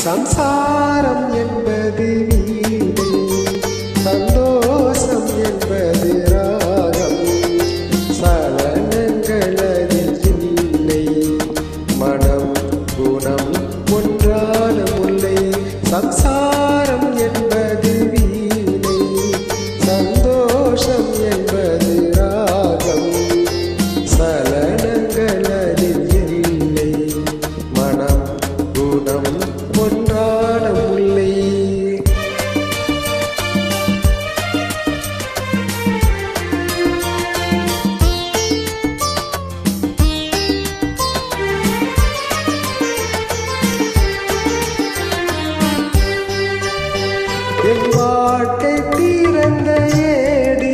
சம்சாரம் என்பது வீணை, சந்தோஷம் என்பது ராகம். சலனங்கள் அதில் இல்லை, மனம் குணம் ஒன்றான முல்லை. சம்சாரம் என்பது வீணை, சந்தோஷம் என்பது ராகம். சலனங்கள் அதில் இல்லை, மனம் குணம் ஒன்றான முல்லை. என் வாழ்க்கை திறந்த ஏடு,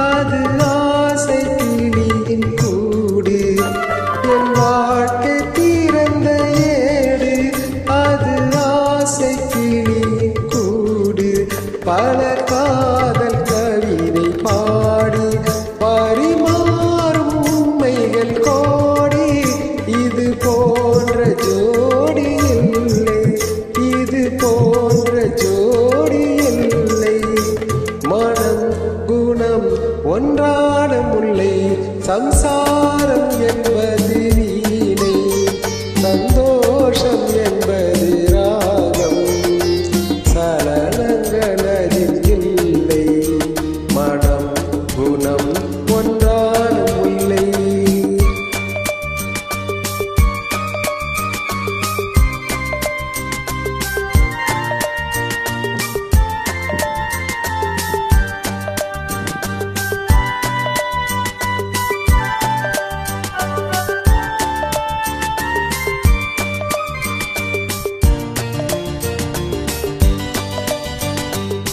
அது ஆசை கிளியின் கூடு. என் வாழ்க்கை திறந்த ஏடு, அது ஆசை கிளியின் கூடு. பலர் காதல் கவிதை பாடி பரிமாறும் உண்மைகள் கோடி. இது போன்ற ஜோடி இல்லை, இது போன்ற ஜோடி இல்லை. மனம் குணம் ஒன்றான முல்லை. சம்சாரம் என்பது வீணை, சந்தோஷம் என்பது ராகம். சலனங்கள் அதில் இல்லை, மனம் குணம் ஒன்றான முல்லை.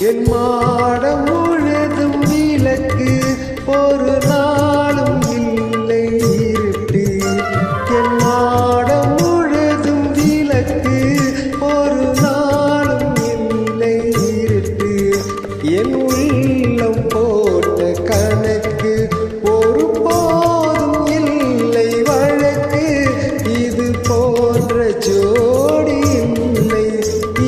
என் மாடம் முழுதும் விளக்கு, ஒரு நாளும் இல்லை இருட்டு. என் மாடம் முழுதும் விளக்கு, ஒரு நாளும் இல்லை இருட்டு. என் உள்ளம் போட்ட கணக்கு, ஒரு போதும் இல்லை வழக்கு. இது போன்ற ஜோடி இல்லை,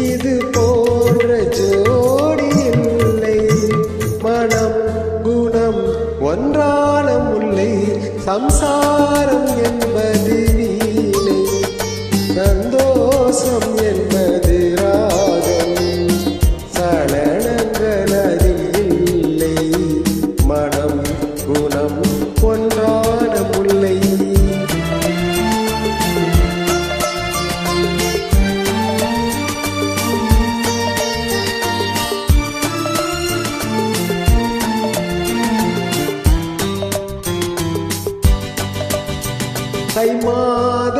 இது போன்ற ஜோடி இல்லை. மனம் குணம் ஒன்றான முல்லை. சம்சாரம் என்பது வீணை, சந்தோஷம் என்பது ராகம். சலனங்கள் அதில் இல்லை, மனம் குணம் ஒன்றான முல்லை. தை மாத